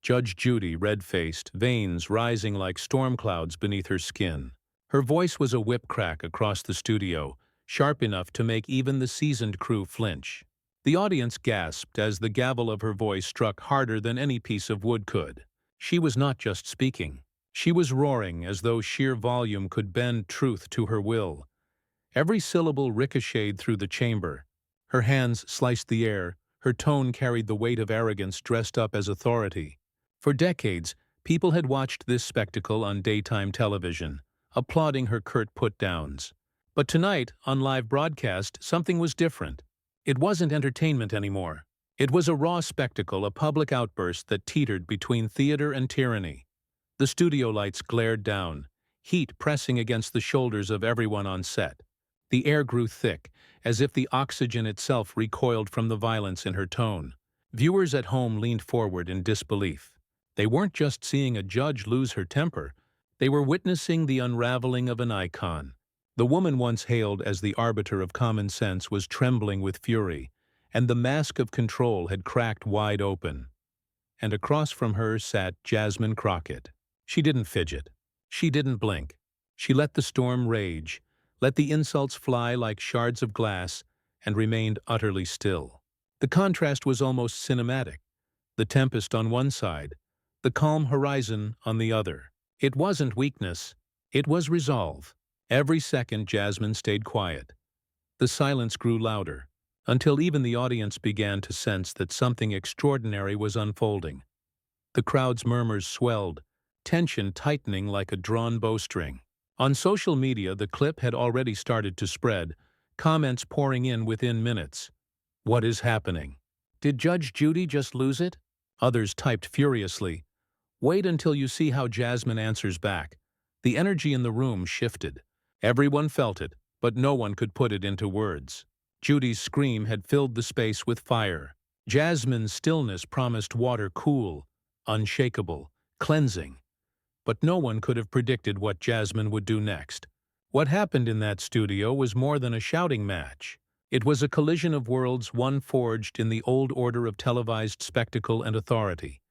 Judge Judy, red-faced, veins rising like storm clouds beneath her skin. Her voice was a whip crack across the studio, sharp enough to make even the seasoned crew flinch. The audience gasped as the gavel of her voice struck harder than any piece of wood could. She was not just speaking. She was roaring as though sheer volume could bend truth to her will. Every syllable ricocheted through the chamber. Her hands sliced the air, her tone carried the weight of arrogance dressed up as authority. For decades, people had watched this spectacle on daytime television, applauding her curt put-downs. But tonight, on live broadcast, something was different. It wasn't entertainment anymore. It was a raw spectacle, a public outburst that teetered between theater and tyranny. The studio lights glared down, heat pressing against the shoulders of everyone on set. The air grew thick, as if the oxygen itself recoiled from the violence in her tone. Viewers at home leaned forward in disbelief. They weren't just seeing a judge lose her temper, they were witnessing the unraveling of an icon. The woman once hailed as the arbiter of common sense was trembling with fury, and the mask of control had cracked wide open. And across from her sat Jasmine Crockett. She didn't fidget. She didn't blink. She let the storm rage, let the insults fly like shards of glass, and remained utterly still. The contrast was almost cinematic. The tempest on one side, the calm horizon on the other. It wasn't weakness, it was resolve. Every second Jasmine stayed quiet. The silence grew louder, until even the audience began to sense that something extraordinary was unfolding. The crowd's murmurs swelled, tension tightening like a drawn bowstring. On social media, the clip had already started to spread, comments pouring in within minutes. What is happening? Did Judge Judy just lose it? Others typed furiously. Wait until you see how Jasmine answers back. The energy in the room shifted. Everyone felt it, but no one could put it into words. Judy's scream had filled the space with fire. Jasmine's stillness promised water cool, unshakable, cleansing. But no one could have predicted what Jasmine would do next. What happened in that studio was more than a shouting match. It was a collision of worlds, one forged in the old order of televised spectacle and authority,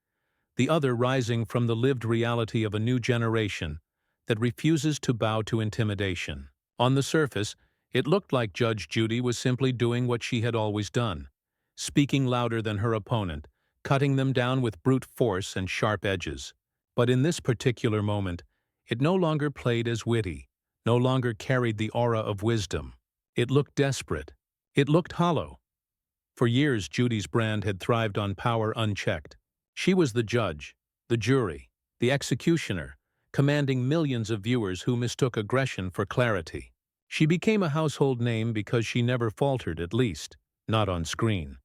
the other rising from the lived reality of a new generation that refuses to bow to intimidation. On the surface, it looked like Judge Judy was simply doing what she had always done, speaking louder than her opponent, cutting them down with brute force and sharp edges. But in this particular moment, it no longer played as witty, no longer carried the aura of wisdom. It looked desperate. It looked hollow. For years, Judy's brand had thrived on power unchecked. She was the judge, the jury, the executioner, commanding millions of viewers who mistook aggression for clarity. She became a household name because she never faltered, at least, not on screen.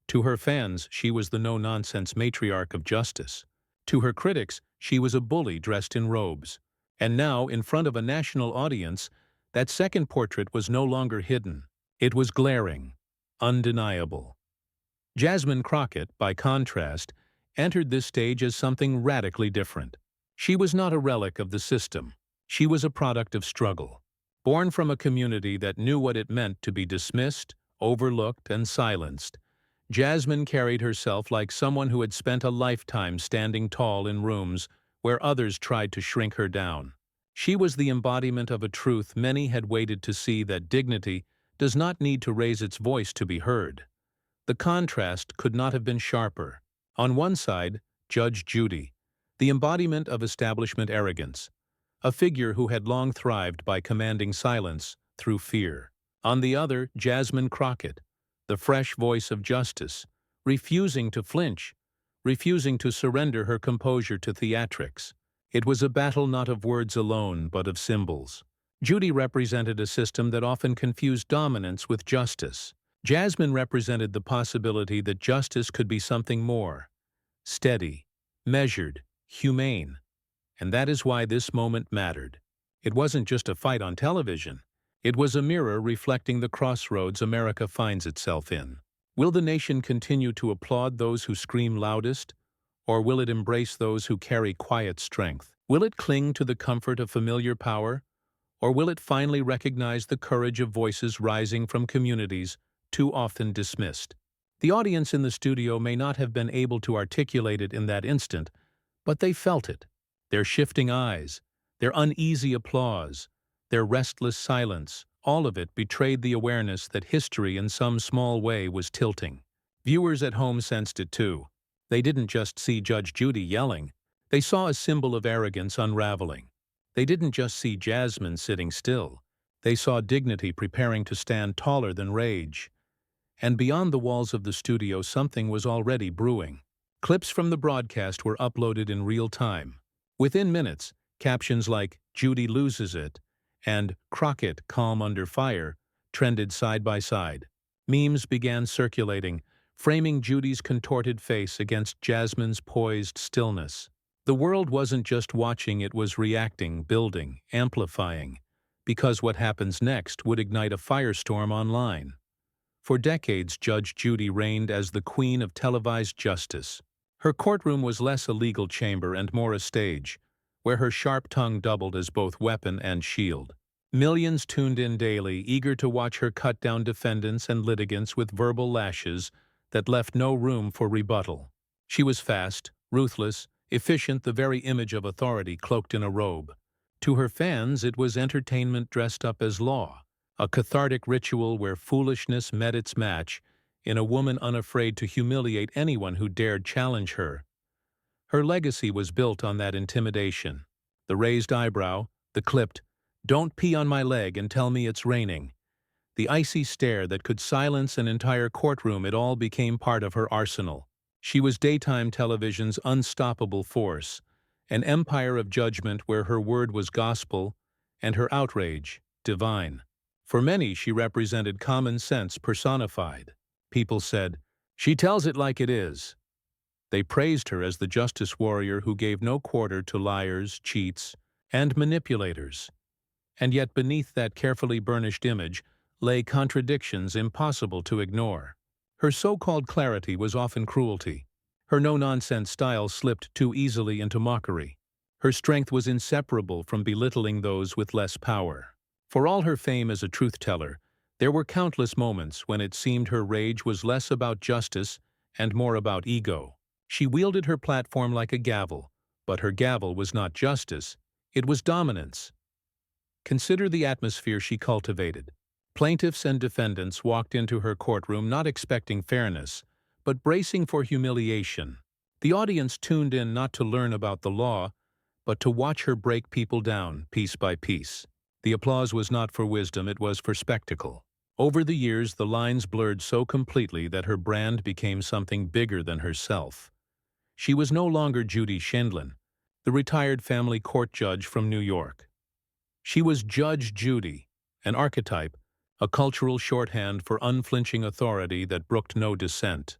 To her fans, she was the no-nonsense matriarch of justice. To her critics, she was a bully dressed in robes. And now, in front of a national audience, that second portrait was no longer hidden. It was glaring, undeniable. Jasmine Crockett, by contrast, entered this stage as something radically different. She was not a relic of the system. She was a product of struggle. Born from a community that knew what it meant to be dismissed, overlooked, and silenced, Jasmine carried herself like someone who had spent a lifetime standing tall in rooms where others tried to shrink her down. She was the embodiment of a truth many had waited to see, that dignity does not need to raise its voice to be heard. The contrast could not have been sharper. On one side, Judge Judy, the embodiment of establishment arrogance, a figure who had long thrived by commanding silence through fear. On the other, Jasmine Crockett, the fresh voice of justice, refusing to flinch, refusing to surrender her composure to theatrics. It was a battle not of words alone, but of symbols. Judy represented a system that often confused dominance with justice. Jasmine represented the possibility that justice could be something more, steady, measured, humane. And that is why this moment mattered. It wasn't just a fight on television. It was a mirror reflecting the crossroads America finds itself in. Will the nation continue to applaud those who scream loudest, or will it embrace those who carry quiet strength? Will it cling to the comfort of familiar power, or will it finally recognize the courage of voices rising from communities too often dismissed? The audience in the studio may not have been able to articulate it in that instant, But they felt it. Their shifting eyes, their uneasy applause, their restless silence, all of it betrayed the awareness that history in some small way was tilting. Viewers at home sensed it too. They didn't just see Judge Judy yelling. They saw a symbol of arrogance unraveling. They didn't just see Jasmine sitting still. They saw dignity preparing to stand taller than rage. And beyond the walls of the studio, something was already brewing. Clips from the broadcast were uploaded in real time. Within minutes, captions like "Judy loses it" and "Crockett calm under fire" trended side by side. Memes began circulating, framing Judy's contorted face against Jasmine's poised stillness. The world wasn't just watching, it was reacting, building, amplifying, because what happens next would ignite a firestorm online. For decades, Judge Judy reigned as the queen of televised justice. Her courtroom was less a legal chamber and more a stage, where her sharp tongue doubled as both weapon and shield. Millions tuned in daily, eager to watch her cut down defendants and litigants with verbal lashes that left no room for rebuttal. She was fast, ruthless, efficient, the very image of authority cloaked in a robe. To her fans, it was entertainment dressed up as law, a cathartic ritual where foolishness met its match in a woman unafraid to humiliate anyone who dared challenge her. Her legacy was built on that intimidation. The raised eyebrow, the clipped, "Don't pee on my leg and tell me it's raining," the icy stare that could silence an entire courtroom, it all became part of her arsenal. She was daytime television's unstoppable force, an empire of judgment where her word was gospel and her outrage divine. For many, she represented common sense personified. People said, "She tells it like it is." They praised her as the justice warrior who gave no quarter to liars, cheats, and manipulators. And yet beneath that carefully burnished image lay contradictions impossible to ignore. Her so-called clarity was often cruelty. Her no-nonsense style slipped too easily into mockery. Her strength was inseparable from belittling those with less power. For all her fame as a truth-teller, there were countless moments when it seemed her rage was less about justice and more about ego. She wielded her platform like a gavel, but her gavel was not justice, it was dominance. Consider the atmosphere she cultivated. Plaintiffs and defendants walked into her courtroom not expecting fairness, but bracing for humiliation. The audience tuned in not to learn about the law, but to watch her break people down piece by piece. The applause was not for wisdom, it was for spectacle. Over the years, the lines blurred so completely that her brand became something bigger than herself. She was no longer Judy Sheindlin, the retired family court judge from New York. She was Judge Judy, an archetype, a cultural shorthand for unflinching authority that brooked no dissent.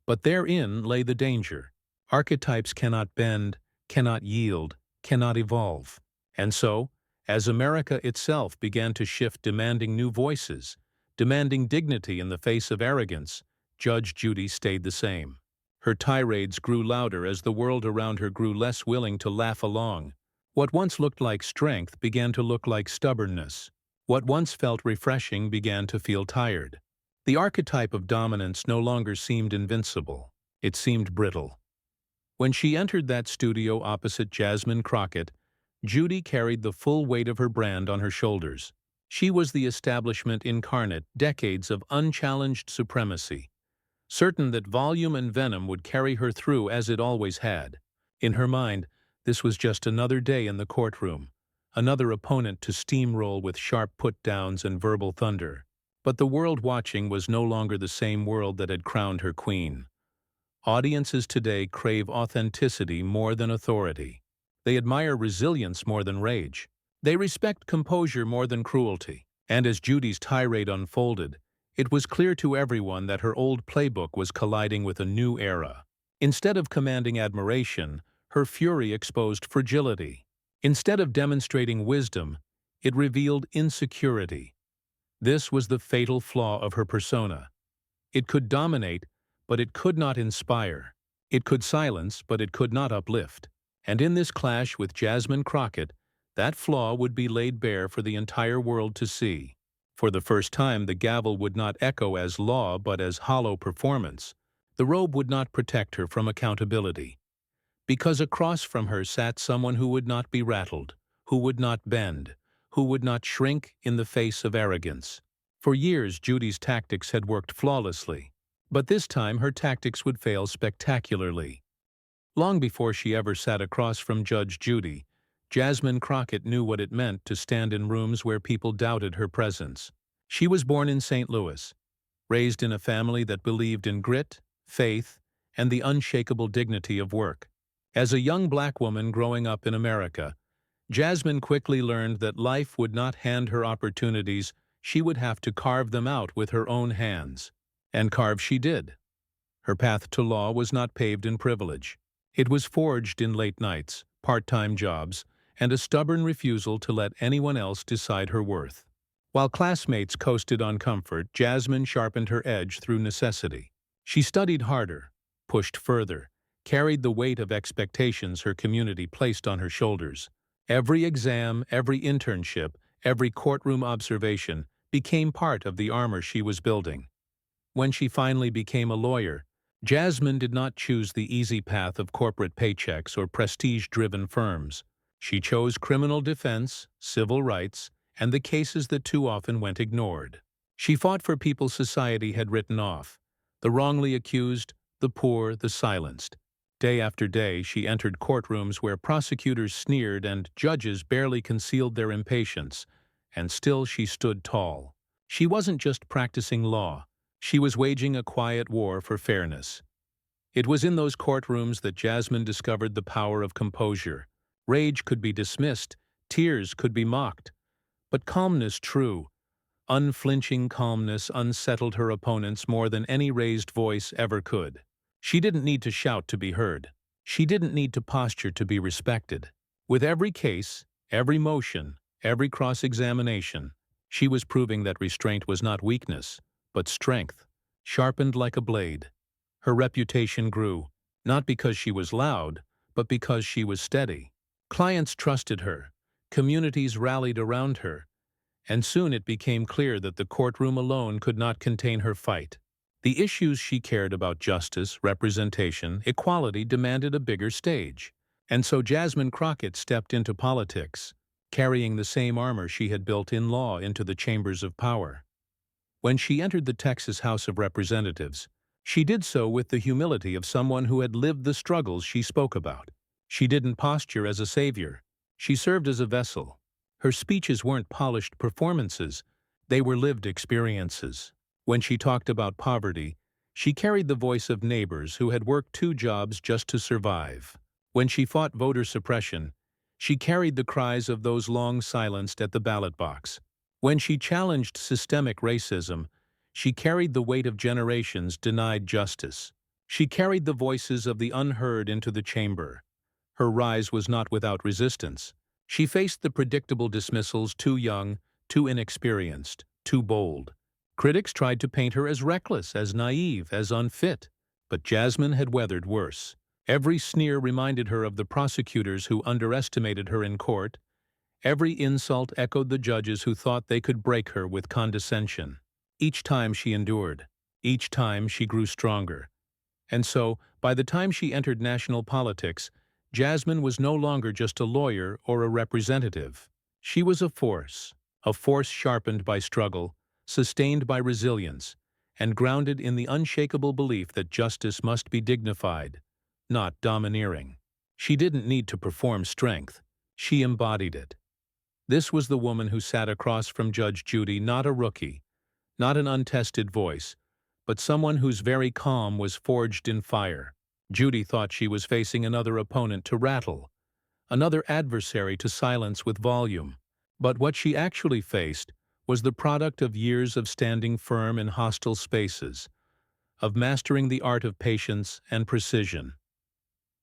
But therein lay the danger. Archetypes cannot bend, cannot yield, cannot evolve. And so, as America itself began to shift, demanding new voices, demanding dignity in the face of arrogance, Judge Judy stayed the same. Her tirades grew louder as the world around her grew less willing to laugh along. What once looked like strength began to look like stubbornness. What once felt refreshing began to feel tired. The archetype of dominance no longer seemed invincible. It seemed brittle. When she entered that studio opposite Jasmine Crockett, Judy carried the full weight of her brand on her shoulders. She was the establishment incarnate, decades of unchallenged supremacy, certain that volume and venom would carry her through as it always had. In her mind, this was just another day in the courtroom, another opponent to steamroll with sharp put-downs and verbal thunder. But the world watching was no longer the same world that had crowned her queen. Audiences today crave authenticity more than authority. They admire resilience more than rage. They respect composure more than cruelty. And as Judy's tirade unfolded, it was clear to everyone that her old playbook was colliding with a new era. Instead of commanding admiration, her fury exposed fragility. Instead of demonstrating wisdom, it revealed insecurity. This was the fatal flaw of her persona. It could dominate, but it could not inspire. It could silence, but it could not uplift. And in this clash with Jasmine Crockett, that flaw would be laid bare for the entire world to see. For the first time, the gavel would not echo as law but as hollow performance. The robe would not protect her from accountability. Because across from her sat someone who would not be rattled, who would not bend, who would not shrink in the face of arrogance. For years, Judy's tactics had worked flawlessly, but this time her tactics would fail spectacularly. Long before she ever sat across from Judge Judy, Jasmine Crockett knew what it meant to stand in rooms where people doubted her presence. She was born in St. Louis, raised in a family that believed in grit, faith, and the unshakable dignity of work. As a young black woman growing up in America, Jasmine quickly learned that life would not hand her opportunities, she would have to carve them out with her own hands. And carve she did. Her path to law was not paved in privilege. It was forged in late nights, part-time jobs, and a stubborn refusal to let anyone else decide her worth. While classmates coasted on comfort, Jasmine sharpened her edge through necessity. She studied harder, pushed further, carried the weight of expectations her community placed on her shoulders. Every exam, every internship, every courtroom observation became part of the armor she was building. When she finally became a lawyer, Jasmine did not choose the easy path of corporate paychecks or prestige-driven firms. She chose criminal defense, civil rights, and the cases that too often went ignored. She fought for people society had written off, the wrongly accused, the poor, the silenced. Day after day, she entered courtrooms where prosecutors sneered and judges barely concealed their impatience, and still she stood tall. She wasn't just practicing law. She was waging a quiet war for fairness. It was in those courtrooms that Jasmine discovered the power of composure. Rage could be dismissed, tears could be mocked, but calmness, true, unflinching calmness, unsettled her opponents more than any raised voice ever could. She didn't need to shout to be heard. She didn't need to posture to be respected. With every case, every motion, every cross-examination, she was proving that restraint was not weakness, but strength, sharpened like a blade. Her reputation grew, not because she was loud, but because she was steady. Clients trusted her, communities rallied around her, and soon it became clear that the courtroom alone could not contain her fight. The issues she cared about, justice, representation, equality, demanded a bigger stage. And so Jasmine Crockett stepped into politics, carrying the same armor she had built in law into the chambers of power. When she entered the Texas House of Representatives, she did so with the humility of someone who had lived the struggles she spoke about. She didn't posture as a savior. She served as a vessel. Her speeches weren't polished performances. They were lived experiences. When she talked about poverty, she carried the voice of neighbors who had worked 2 jobs just to survive. When she fought voter suppression, she carried the cries of those long silenced at the ballot box. When she challenged systemic racism, she carried the weight of generations denied justice. She carried the voices of the unheard into the chamber. Her rise was not without resistance. She faced the predictable dismissals: too young, too inexperienced, too bold. Critics tried to paint her as reckless, as naive, as unfit, but Jasmine had weathered worse. Every sneer reminded her of the prosecutors who underestimated her in court. Every insult echoed the judges who thought they could break her with condescension. Each time she endured. Each time she grew stronger. And so, by the time she entered national politics, Jasmine was no longer just a lawyer or a representative. She was a force sharpened by struggle, sustained by resilience, and grounded in the unshakable belief that justice must be dignified, not domineering. She didn't need to perform strength. She embodied it. This was the woman who sat across from Judge Judy, not a rookie, not an untested voice, but someone whose very calm was forged in fire. Judy thought she was facing another opponent to rattle, another adversary to silence with volume. But what she actually faced was the product of years of standing firm in hostile spaces, of mastering the art of patience and precision.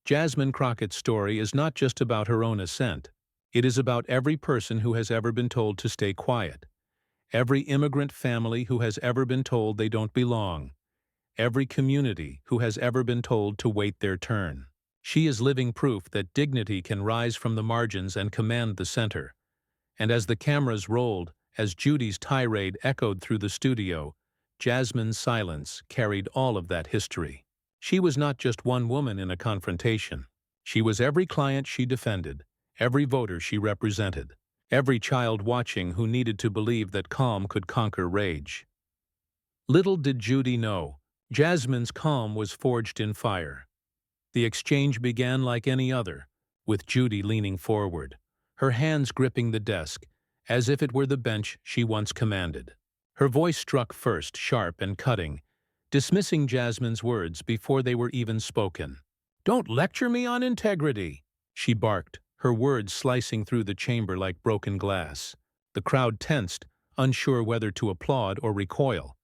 Jasmine Crockett's story is not just about her own ascent. It is about every person who has ever been told to stay quiet, every immigrant family who has ever been told they don't belong, every community who has ever been told to wait their turn. She is living proof that dignity can rise from the margins and command the center. And as the cameras rolled, as Judy's tirade echoed through the studio, Jasmine's silence carried all of that history. She was not just one woman in a confrontation. She was every client she defended, every voter she represented, every child watching who needed to believe that calm could conquer rage. Little did Judy know, Jasmine's calm was forged in fire. The exchange began like any other, with Judy leaning forward, her hands gripping the desk, as if it were the bench she once commanded. Her voice struck first, sharp and cutting, dismissing Jasmine's words before they were even spoken. "Don't lecture me on integrity," she barked, her words slicing through the chamber like broken glass. The crowd tensed, unsure whether to applaud or recoil.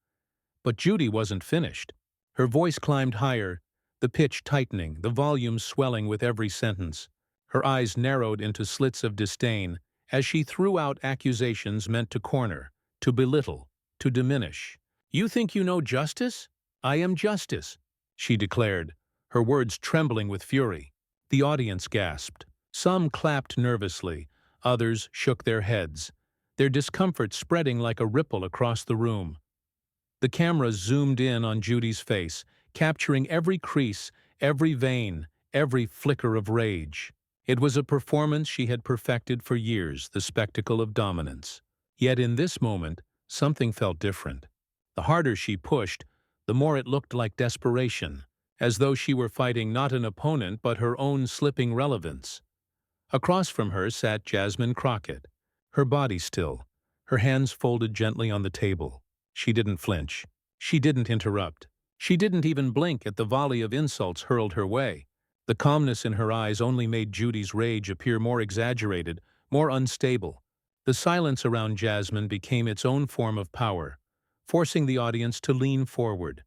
But Judy wasn't finished. Her voice climbed higher, the pitch tightening, the volume swelling with every sentence. Her eyes narrowed into slits of disdain as she threw out accusations meant to corner, to belittle, to diminish. "You think you know justice? I am justice," she declared, her words trembling with fury. The audience gasped. Some clapped nervously, others shook their heads, their discomfort spreading like a ripple across the room. The camera zoomed in on Judy's face, capturing every crease, every vein, every flicker of rage. It was a performance she had perfected for years, the spectacle of dominance. Yet in this moment, something felt different. The harder she pushed, the more it looked like desperation, as though she were fighting not an opponent but her own slipping relevance. Across from her sat Jasmine Crockett, her body still, her hands folded gently on the table. She didn't flinch. She didn't interrupt. She didn't even blink at the volley of insults hurled her way. The calmness in her eyes only made Judy's rage appear more exaggerated, more unstable. The silence around Jasmine became its own form of power, forcing the audience to lean forward,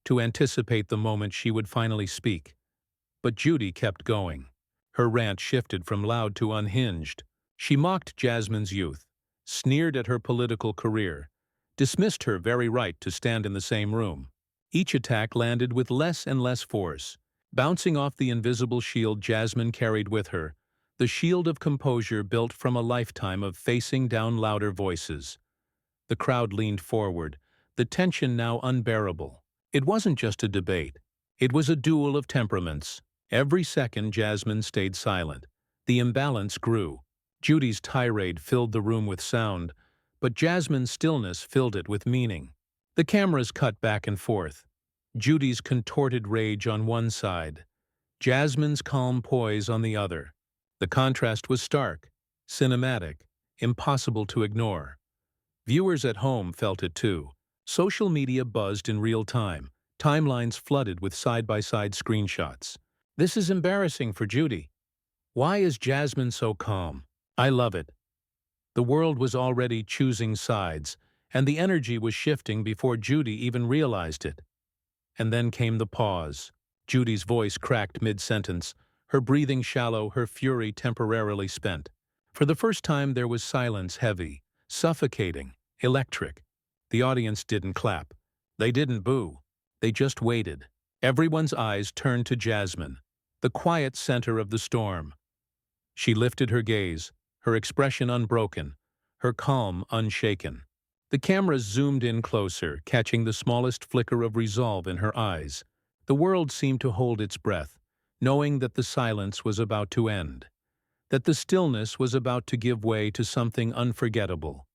to anticipate the moment she would finally speak. But Judy kept going. Her rant shifted from loud to unhinged. She mocked Jasmine's youth, sneered at her political career, dismissed her very right to stand in the same room. Each attack landed with less and less force, bouncing off the invisible shield Jasmine carried with her, the shield of composure built from a lifetime of facing down louder voices. The crowd leaned forward, the tension now unbearable. It wasn't just a debate. It was a duel of temperaments. Every second Jasmine stayed silent. The imbalance grew. Judy's tirade filled the room with sound, but Jasmine's stillness filled it with meaning. The cameras cut back and forth. Judy's contorted rage on one side, Jasmine's calm poise on the other. The contrast was stark, cinematic, impossible to ignore. Viewers at home felt it too. Social media buzzed in real time, timelines flooded with side-by-side screenshots. "This is embarrassing for Judy. Why is Jasmine so calm? I love it." The world was already choosing sides, and the energy was shifting before Judy even realized it. And then came the pause. Judy's voice cracked mid-sentence, her breathing shallow, her fury temporarily spent. For the first time there was silence, heavy, suffocating, electric. The audience didn't clap. They didn't boo. They just waited. Everyone's eyes turned to Jasmine, the quiet center of the storm. She lifted her gaze, her expression unbroken, her calm unshaken. The cameras zoomed in closer, catching the smallest flicker of resolve in her eyes. The world seemed to hold its breath, knowing that the silence was about to end, that the stillness was about to give way to something unforgettable.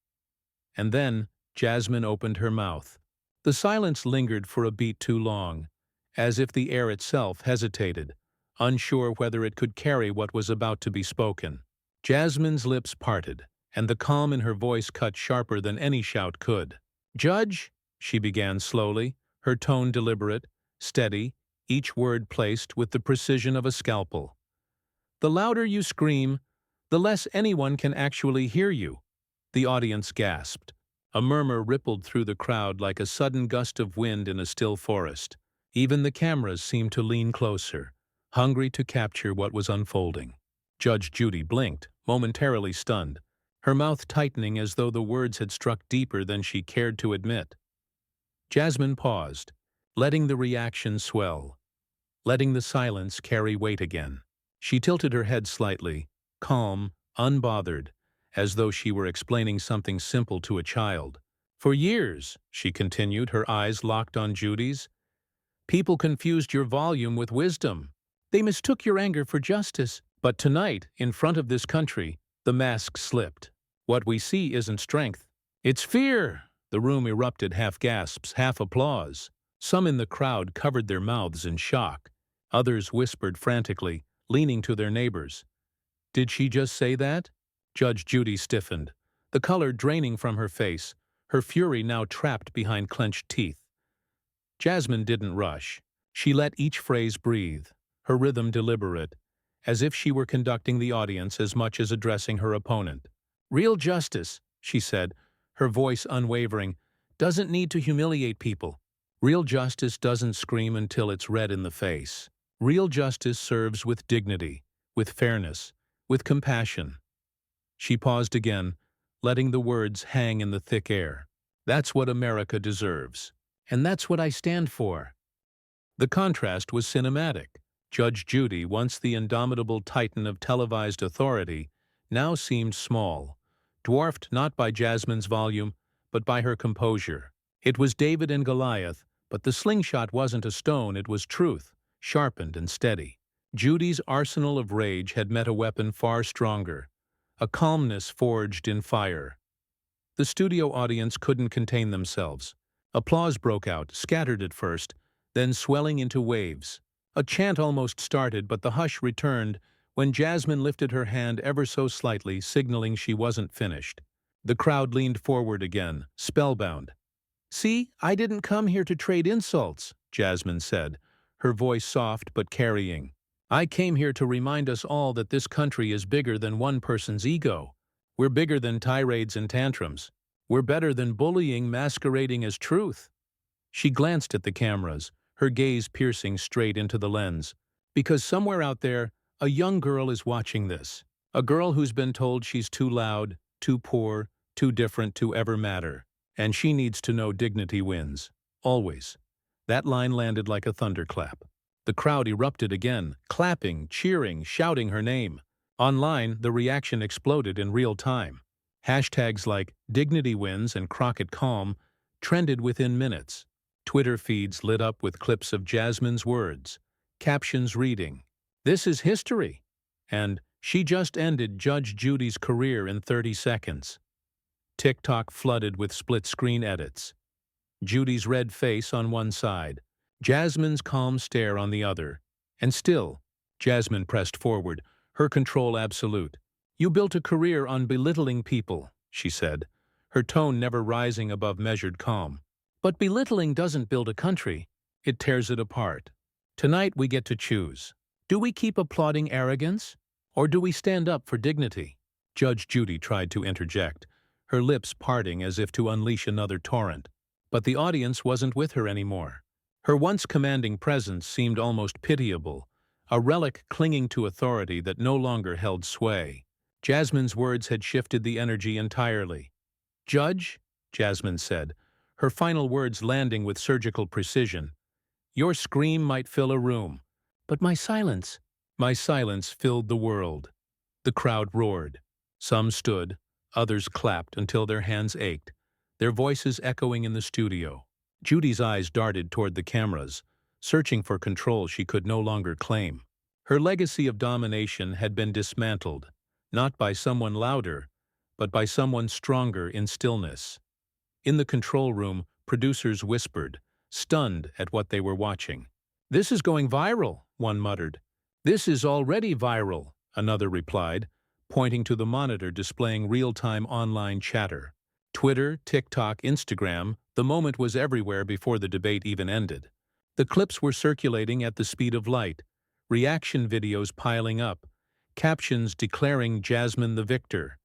And then Jasmine opened her mouth. The silence lingered for a beat too long, as if the air itself hesitated, unsure whether it could carry what was about to be spoken. Jasmine's lips parted, and the calm in her voice cut sharper than any shout could. "Judge," she began slowly, her tone deliberate, steady, each word placed with the precision of a scalpel. "The louder you scream, the less anyone can actually hear you." The audience gasped. A murmur rippled through the crowd like a sudden gust of wind in a still forest. Even the cameras seemed to lean closer, hungry to capture what was unfolding. Judge Judy blinked, momentarily stunned, her mouth tightening as though the words had struck deeper than she cared to admit. Jasmine paused, letting the reaction swell, letting the silence carry weight again. She tilted her head slightly, calm, unbothered, as though she were explaining something simple to a child. "For years," she continued, her eyes locked on Judy's, "people confused your volume with wisdom. They mistook your anger for justice. But tonight, in front of this country, the mask slipped. What we see isn't strength. It's fear! The room erupted, half gasps, half applause. Some in the crowd covered their mouths in shock. Others whispered frantically, leaning to their neighbors. Did she just say that? Judge Judy stiffened, the color draining from her face, her fury now trapped behind clenched teeth. Jasmine didn't rush. She let each phrase breathe, her rhythm deliberate, as if she were conducting the audience as much as addressing her opponent. Real justice, she said, her voice unwavering, doesn't need to humiliate people. Real justice doesn't scream until it's red in the face. Real justice serves with dignity, with fairness, with compassion. She paused again, letting the words hang in the thick air. That's what America deserves. And that's what I stand for. The contrast was cinematic. Judge Judy, once the indomitable titan of televised authority, now seemed small, dwarfed not by Jasmine's volume, but by her composure. It was David and Goliath, but the slingshot wasn't a stone, it was truth, sharpened and steady. Judy's arsenal of rage had met a weapon far stronger, a calmness forged in fire. The studio audience couldn't contain themselves. Applause broke out, scattered at first, then swelling into waves. A chant almost started, but the hush returned when Jasmine lifted her hand ever so slightly, signaling she wasn't finished. The crowd leaned forward again, spellbound. See, I didn't come here to trade insults, Jasmine said, her voice soft but carrying. I came here to remind us all that this country is bigger than one person's ego. We're bigger than tirades and tantrums. We're better than bullying masquerading as truth. She glanced at the cameras, her gaze piercing straight into the lens. Because somewhere out there, a young girl is watching this. A girl who's been told she's too loud, too poor, too different to ever matter. And she needs to know dignity wins. Always. That line landed like a thunderclap. The crowd erupted again, clapping, cheering, shouting her name. Online, the reaction exploded in real time. Hashtags like Dignity Wins and Crockett Calm trended within minutes. Twitter feeds lit up with clips of Jasmine's words, captions reading, "This is history," and "She just ended Judge Judy's career in 30 seconds." TikTok flooded with split-screen edits. Judy's red face on one side, Jasmine's calm stare on the other. And still, Jasmine pressed forward, her control absolute. "You built a career on belittling people," she said, her tone never rising above measured calm. "But belittling doesn't build a country, it tears it apart. Tonight we get to choose. Do we keep applauding arrogance, or do we stand up for dignity?" Judge Judy tried to interject, her lips parting as if to unleash another torrent. But the audience wasn't with her anymore. Her once commanding presence seemed almost pitiable, a relic clinging to authority that no longer held sway. Jasmine's words had shifted the energy entirely. "Judge," Jasmine said, her final words landing with surgical precision, "your scream might fill a room, but my silence filled the world." The crowd roared. Some stood, others clapped until their hands ached, their voices echoing in the studio. Judy's eyes darted toward the cameras, searching for control she could no longer claim. Her legacy of domination had been dismantled, not by someone louder, but by someone stronger in stillness. In the control room, producers whispered, stunned at what they were watching. "This is going viral," one muttered. "This is already viral," another replied, pointing to the monitor displaying real-time online chatter. Twitter, TikTok, Instagram, the moment was everywhere before the debate even ended. The clips were circulating at the speed of light, reaction videos piling up, captions declaring Jasmine the victor.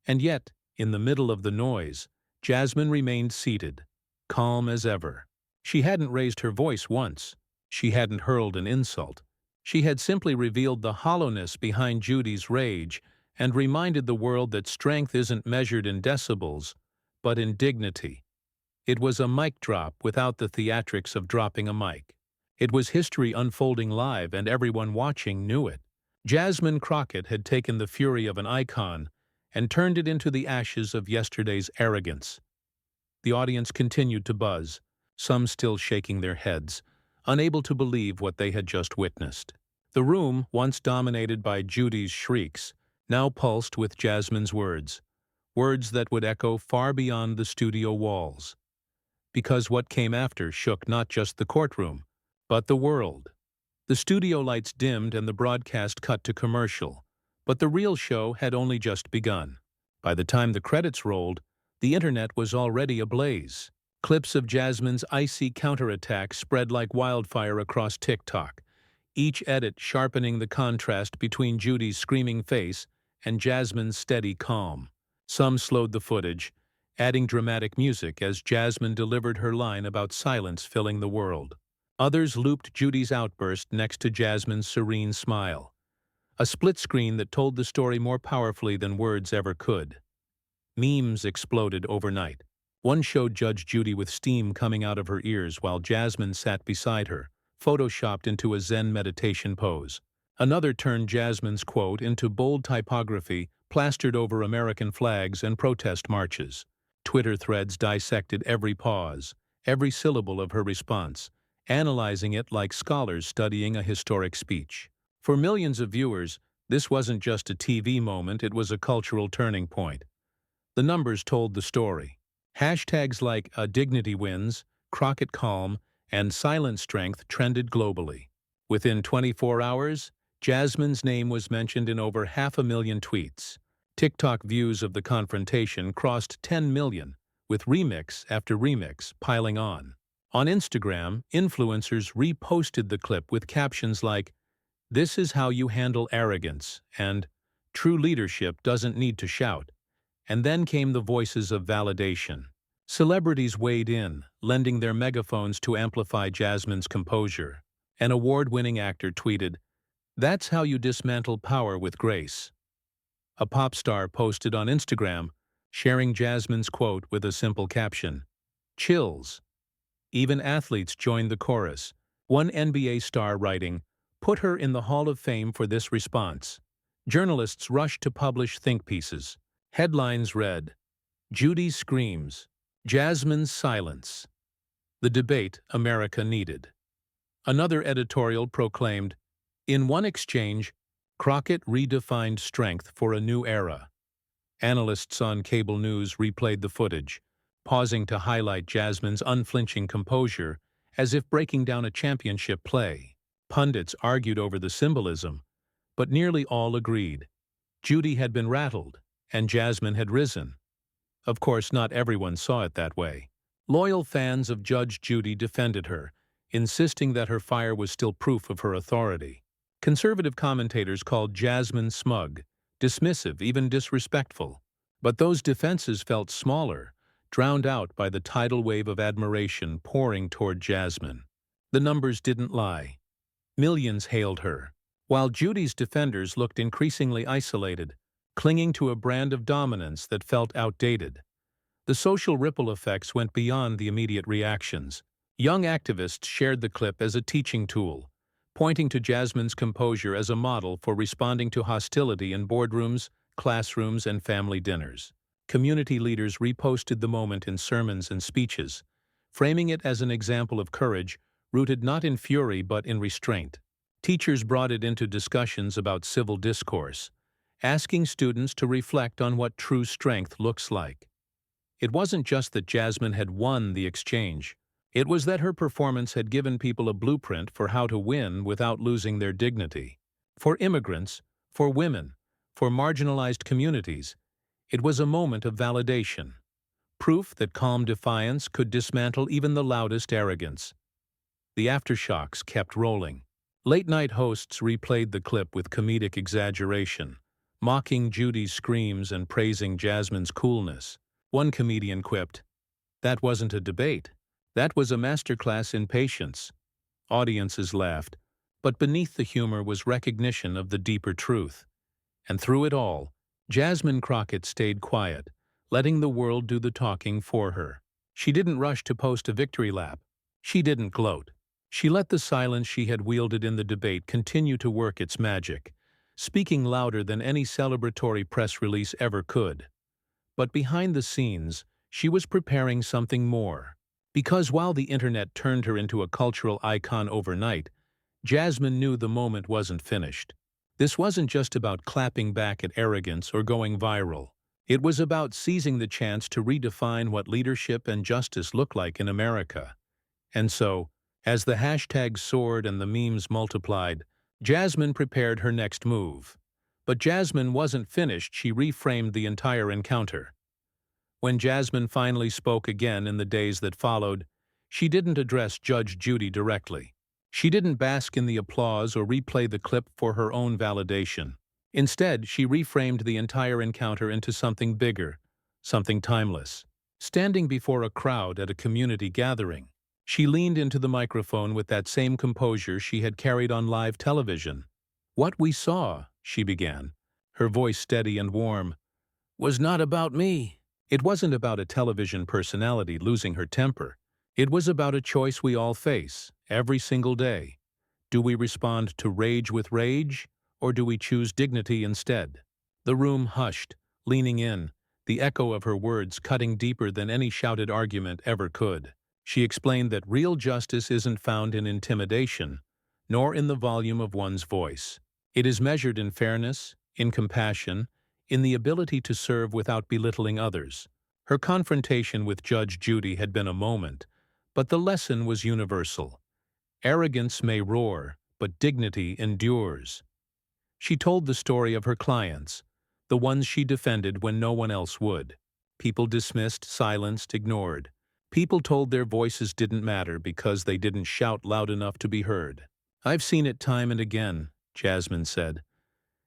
And yet, in the middle of the noise, Jasmine remained seated, calm as ever. She hadn't raised her voice once. She hadn't hurled an insult. She had simply revealed the hollowness behind Judy's rage and reminded the world that strength isn't measured in decibels, but in dignity. It was a mic drop without the theatrics of dropping a mic. It was history unfolding live, and everyone watching knew it. Jasmine Crockett had taken the fury of an icon and turned it into the ashes of yesterday's arrogance. The audience continued to buzz, some still shaking their heads, unable to believe what they had just witnessed. The room, once dominated by Judy's shrieks, now pulsed with Jasmine's words, words that would echo far beyond the studio walls. Because what came after shook not just the courtroom, but the world. The studio lights dimmed and the broadcast cut to commercial, but the real show had only just begun. By the time the credits rolled, the internet was already ablaze. Clips of Jasmine's icy counterattack spread like wildfire across TikTok, each edit sharpening the contrast between Judy's screaming face and Jasmine's steady calm. Some slowed the footage, adding dramatic music as Jasmine delivered her line about silence filling the world. Others looped Judy's outburst next to Jasmine's serene smile, a split screen that told the story more powerfully than words ever could. Memes exploded overnight. One showed Judge Judy with steam coming out of her ears while Jasmine sat beside her, photoshopped into a Zen meditation pose. Another turned Jasmine's quote into bold typography plastered over American flags and protest marches. Twitter threads dissected every pause, every syllable of her response, analyzing it like scholars studying a historic speech. For millions of viewers, this wasn't just a TV moment, it was a cultural turning point. The numbers told the story. Hashtags like "Dignity Wins," "Crockett Calm," and "Silent Strength" trended globally. Within 24 hours, Jasmine's name was mentioned in over 500,000 tweets. TikTok views of the confrontation crossed 10 million, with remix after remix piling on. On Instagram, influencers reposted the clip with captions like, "This is how you handle arrogance," and "True leadership doesn't need to shout." And then came the voices of validation. Celebrities weighed in, lending their megaphones to amplify Jasmine's composure. An award-winning actor tweeted, "That's how you dismantle power with grace." A pop star posted on Instagram, sharing Jasmine's quote with a simple caption, "Chills." Even athletes joined the chorus, one NBA star writing, "Put her in the Hall of Fame for this response." Journalists rushed to publish think pieces. Headlines read, "Judy Screams, Jasmine's Silence. The Debate America Needed." Another editorial proclaimed, "In one exchange, Crockett redefined strength for a new era." Analysts on cable news replayed the footage, pausing to highlight Jasmine's unflinching composure as if breaking down a championship play. Pundits argued over the symbolism, but nearly all agreed. Judy had been rattled, and Jasmine had risen. Of course, not everyone saw it that way. Loyal fans of Judge Judy defended her, insisting that her fire was still proof of her authority. Conservative commentators called Jasmine smug, dismissive, even disrespectful. But those defenses felt smaller, drowned out by the tidal wave of admiration pouring toward Jasmine. The numbers didn't lie. Millions hailed her, while Judy's defenders looked increasingly isolated, clinging to a brand of dominance that felt outdated. The social ripple effects went beyond the immediate reactions. Young activists shared the clip as a teaching tool, pointing to Jasmine's composure as a model for responding to hostility in boardrooms, classrooms, and family dinners. Community leaders reposted the moment in sermons and speeches, framing it as an example of courage rooted not in fury but in restraint. Teachers brought it into discussions about civil discourse, asking students to reflect on what true strength looks like. It wasn't just that Jasmine had won the exchange. It was that her performance had given people a blueprint for how to win without losing their dignity. For immigrants, for women, for marginalized communities, it was a moment of validation, proof that calm defiance could dismantle even the loudest arrogance. The aftershocks kept rolling. Late-night hosts replayed the clip with comedic exaggeration, mocking Judy's screams and praising Jasmine's coolness. One comedian quipped, "That wasn't a debate. That was a masterclass in patience." Audiences laughed, but beneath the humor was recognition of the deeper truth. And through it all, Jasmine Crockett stayed quiet, letting the world do the talking for her. She didn't rush to post a victory lap. She didn't gloat. She let the silence she had wielded in the debate continue to work its magic, speaking louder than any celebratory press release ever could. But behind the scenes, she was preparing something more. Because while the internet turned her into a cultural icon overnight, Jasmine knew the moment wasn't finished. This wasn't just about clapping back at arrogance or going viral. It was about seizing the chance to redefine what leadership and justice look like in America. And so, as the hashtags soared and the memes multiplied, Jasmine prepared her next move. But Jasmine wasn't finished. She reframed the entire encounter. When Jasmine finally spoke again in the days that followed, she didn't address Judge Judy directly. She didn't bask in the applause or replay the clip for her own validation. Instead, she reframed the entire encounter into something bigger, something timeless. Standing before a crowd at a community gathering, she leaned into the microphone with that same composure she had carried on live television. "What we saw," she began, her voice steady and warm, "was not about me." It wasn't about a television personality losing her temper. It was about a choice we all face, every single day. Do we respond to rage with rage, or do we choose dignity instead? The room hushed, leaning in, the echo of her words cutting deeper than any shouted argument ever could. She explained that real justice isn't found in intimidation, nor in the volume of one's voice. It is measured in fairness, in compassion, in the ability to serve without belittling others. Her confrontation with Judge Judy had been a moment, but the lesson was universal. Arrogance may roar, but dignity endures. She told the story of her clients, the ones she defended when no one else would. People dismissed, silenced, ignored. People told their voices didn't matter because they didn't shout loud enough to be heard. "I've seen it time and again," Jasmine said.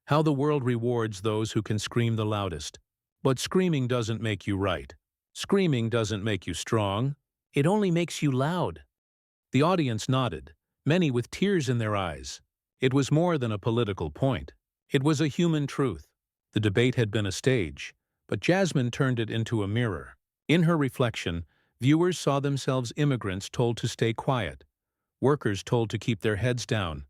"How the world rewards those who can scream the loudest. But screaming doesn't make you right. Screaming doesn't make you strong. It only makes you loud." The audience nodded, many with tears in their eyes. It was more than a political point. It was a human truth. The debate had been a stage, but Jasmine turned it into a mirror. In her reflection, viewers saw themselves immigrants told to stay quiet, workers told to keep their heads down,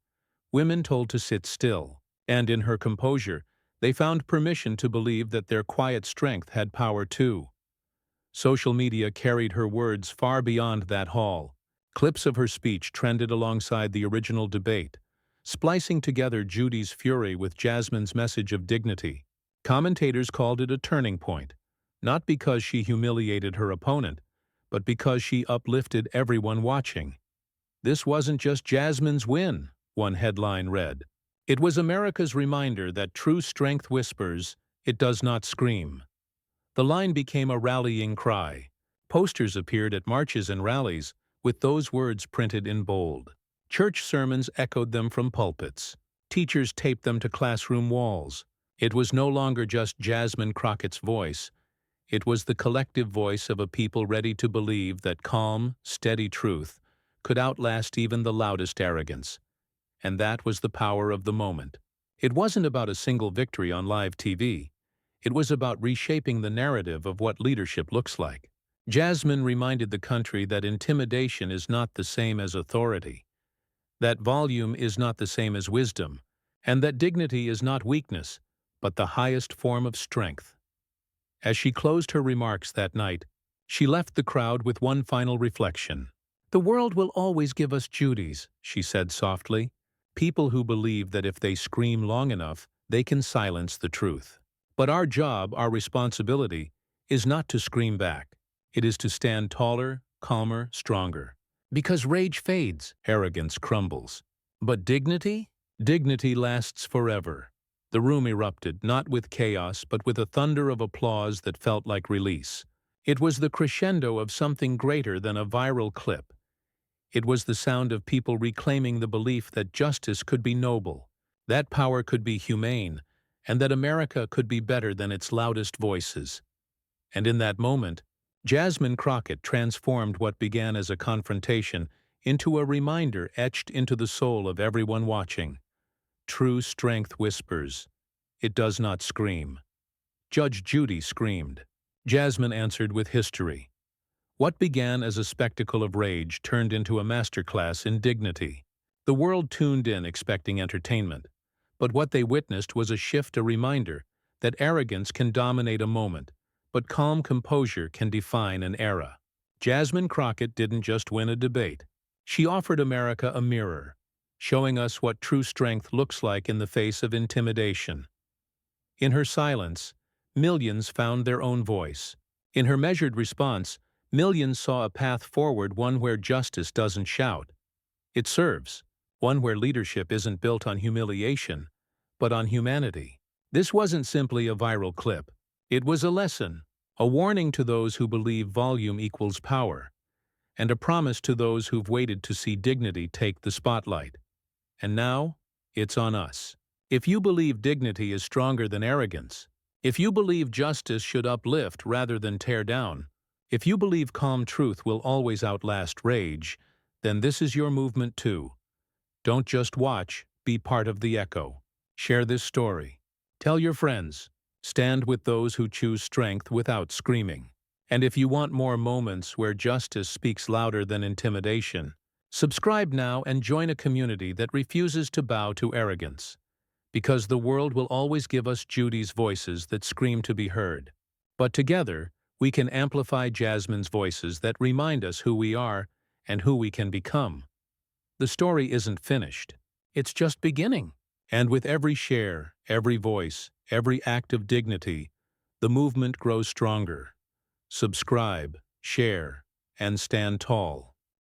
women told to sit still. And in her composure, they found permission to believe that their quiet strength had power too. Social media carried her words far beyond that hall. Clips of her speech trended alongside the original debate, splicing together Judy's fury with Jasmine's message of dignity. Commentators called it a turning point, not because she humiliated her opponent, but because she uplifted everyone watching. "This wasn't just Jasmine's win," one headline read. "It was America's reminder that true strength whispers, it does not scream." The line became a rallying cry. Posters appeared at marches and rallies, with those words printed in bold. Church sermons echoed them from pulpits. Teachers taped them to classroom walls. It was no longer just Jasmine Crockett's voice. It was the collective voice of a people ready to believe that calm, steady truth could outlast even the loudest arrogance. And that was the power of the moment. It wasn't about a single victory on live TV. It was about reshaping the narrative of what leadership looks like. Jasmine reminded the country that intimidation is not the same as authority, that volume is not the same as wisdom, and that dignity is not weakness, but the highest form of strength. As she closed her remarks that night, she left the crowd with one final reflection. "The world will always give us Judys," she said softly. "People who believe that if they scream long enough, they can silence the truth. But our job, our responsibility, is not to scream back. It is to stand taller, calmer, stronger. Because rage fades, arrogance crumbles. But dignity? Dignity lasts forever." The room erupted, not with chaos, but with a thunder of applause that felt like release. It was the crescendo of something greater than a viral clip. It was the sound of people reclaiming the belief that justice could be noble, that power could be humane, and that America could be better than its loudest voices. And in that moment, Jasmine Crockett transformed what began as a confrontation into a reminder etched into the soul of everyone watching. True strength whispers. It does not scream. Judge Judy screamed. Jasmine answered with history. What began as a spectacle of rage turned into a masterclass in dignity. The world tuned in expecting entertainment, but what they witnessed was a shift, a reminder that arrogance can dominate a moment, but calm composure can define an era. Jasmine Crockett didn't just win a debate. She offered America a mirror. showing us what true strength looks like in the face of intimidation. In her silence, millions found their own voice. In her measured response, millions saw a path forward, one where justice doesn't shout. It serves, one where leadership isn't built on humiliation, but on humanity. This wasn't simply a viral clip. It was a lesson, a warning to those who believe volume equals power, and a promise to those who've waited to see dignity take the spotlight. And now, it's on us. If you believe dignity is stronger than arrogance, if you believe justice should uplift rather than tear down, if you believe calm truth will always outlast rage, then this is your movement too. Don't just watch, be part of the echo. Share this story. Tell your friends. Stand with those who choose strength without screaming. And if you want more moments where justice speaks louder than intimidation, subscribe now and join a community that refuses to bow to arrogance. Because the world will always give us Judy's voices that scream to be heard. But together, we can amplify Jasmine's voices that remind us who we are and who we can become. The story isn't finished. It's just beginning. And with every share, every voice, every act of dignity, the movement grows stronger. Subscribe, share, and stand tall.